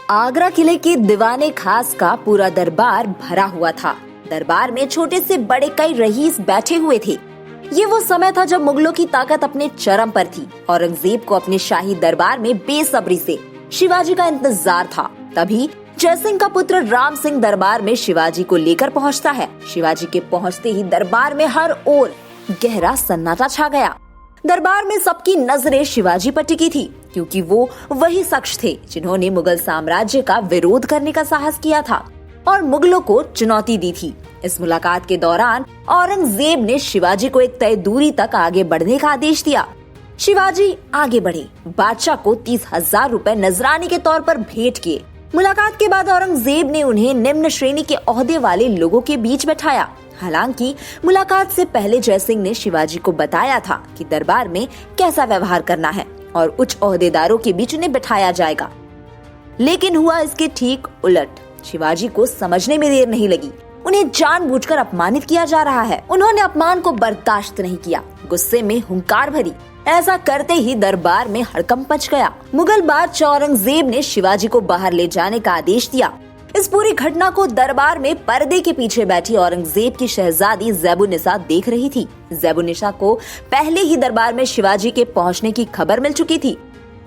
आगरा किले के दीवाने खास का पूरा दरबार भरा हुआ था। दरबार में छोटे से बड़े कई रईस बैठे हुए थे। ये वो समय था जब मुगलों की ताकत अपने चरम पर थी। औरंगजेब को अपने शाही दरबार में बेसब्री से शिवाजी का इंतजार था। तभी जयसिंह का पुत्र राम सिंह दरबार में शिवाजी को लेकर पहुंचता है। शिवाजी के पहुंचते ही दरबार में हर ओर गहरा सन्नाटा छा गया। दरबार में सबकी नजरें शिवाजी पर टिकी थी, क्योंकि वो वही शख्स थे जिन्होंने मुगल साम्राज्य का विरोध करने का साहस किया था और मुगलों को चुनौती दी थी। इस मुलाकात के दौरान औरंगजेब ने शिवाजी को एक तय दूरी तक आगे बढ़ने का आदेश दिया। शिवाजी आगे बढ़े, बादशाह को 30,000 रुपए नजरानी के तौर पर भेंट किए। मुलाकात के बाद औरंगजेब ने उन्हें निम्न श्रेणी के ओहदे वाले लोगों के बीच बैठाया। हालांकि मुलाकात से पहले जयसिंह ने शिवाजी को बताया था कि दरबार में कैसा व्यवहार करना है और उच्च ओहदेदारों के बीच उन्हें बैठाया जाएगा। लेकिन हुआ इसके ठीक उलट। शिवाजी को समझने में देर नहीं लगी। उन्हें जानबूझकर अपमानित किया जा रहा है। उन्होंने अपमान को बर्दाश्त नहीं किया। गुस्से में हुंकार भरी। ऐसा करते ही दरबार में हड़कंप मच गया। मुगल बादशाह औरंगजेब ने शिवाजी को बाहर ले जाने का आदेश दिया। इस पूरी घटना को दरबार में पर्दे के पीछे बैठी औरंगजेब की शहजादी ज़ैबुन्निसा देख रही थी। ज़ैबुन्निसा को पहले ही दरबार में शिवाजी के पहुंचने की खबर मिल चुकी थी।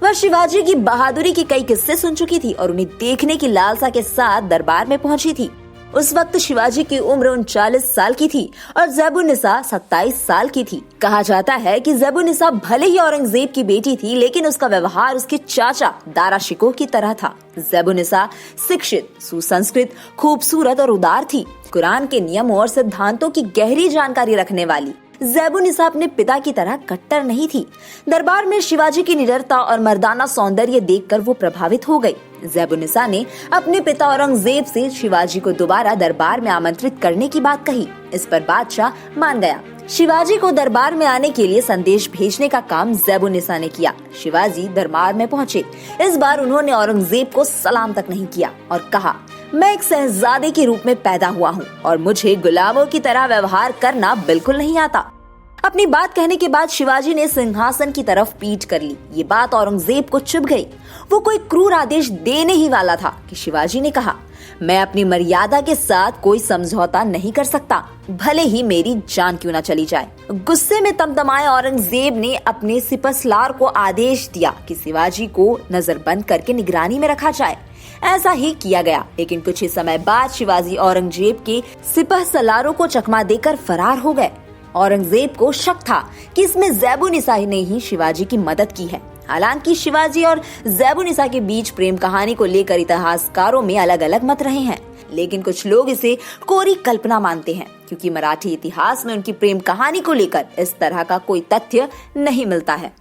वह शिवाजी की बहादुरी के कई किस्से सुन चुकी थी और उन्हें देखने की लालसा के साथ दरबार में पहुंची थी। उस वक्त शिवाजी की उम्र 39 साल की थी और ज़ैबुन्निसा 27 साल की थी। कहा जाता है कि ज़ैबुन्निसा भले ही औरंगजेब की बेटी थी, लेकिन उसका व्यवहार उसके चाचा दारा शिकोह की तरह था। ज़ैबुन्निसा शिक्षित, सुसंस्कृत, खूबसूरत और उदार थी। कुरान के नियमों और सिद्धांतों की गहरी जानकारी रखने वाली ज़ैबुन्निसा अपने पिता की तरह कट्टर नहीं थी। दरबार में शिवाजी की निडरता और मर्दाना सौंदर्य देखकर वो प्रभावित हो गई। ज़ैबुन्निसा ने अपने पिता औरंगजेब से शिवाजी को दोबारा दरबार में आमंत्रित करने की बात कही। इस पर बादशाह मान गया। शिवाजी को दरबार में आने के लिए संदेश भेजने का काम ज़ैबुन्निसा ने किया। शिवाजी दरबार में पहुंचे। इस बार उन्होंने औरंगजेब को सलाम तक नहीं किया और कहा, मैं एक शहजादे के रूप में पैदा हुआ हूँ और मुझे गुलामों की तरह व्यवहार करना बिल्कुल नहीं आता। अपनी बात कहने के बाद शिवाजी ने सिंहासन की तरफ पीठ कर ली। ये बात औरंगजेब को चुभ गई। वो कोई क्रूर आदेश देने ही वाला था कि शिवाजी ने कहा, मैं अपनी मर्यादा के साथ कोई समझौता नहीं कर सकता, भले ही मेरी जान क्यों न चली जाए। गुस्से में तमतमाए औरंगजेब ने अपने सिपहसालार को आदेश दिया कि शिवाजी को नजरबंद करके निगरानी में रखा जाए। ऐसा ही किया गया, लेकिन कुछ ही समय बाद शिवाजी औरंगजेब के सिपहसालारों को चकमा देकर फरार हो गए। औरंगजेब को शक था कि इसमें ज़ैबुन्निसा ने ही शिवाजी की मदद की है। हालांकि शिवाजी और ज़ैबुन्निसा के बीच प्रेम कहानी को लेकर इतिहासकारों में अलग अलग मत रहे हैं, लेकिन कुछ लोग इसे कोरी कल्पना मानते हैं, क्योंकि मराठी इतिहास में उनकी प्रेम कहानी को लेकर इस तरह का कोई तथ्य नहीं मिलता है।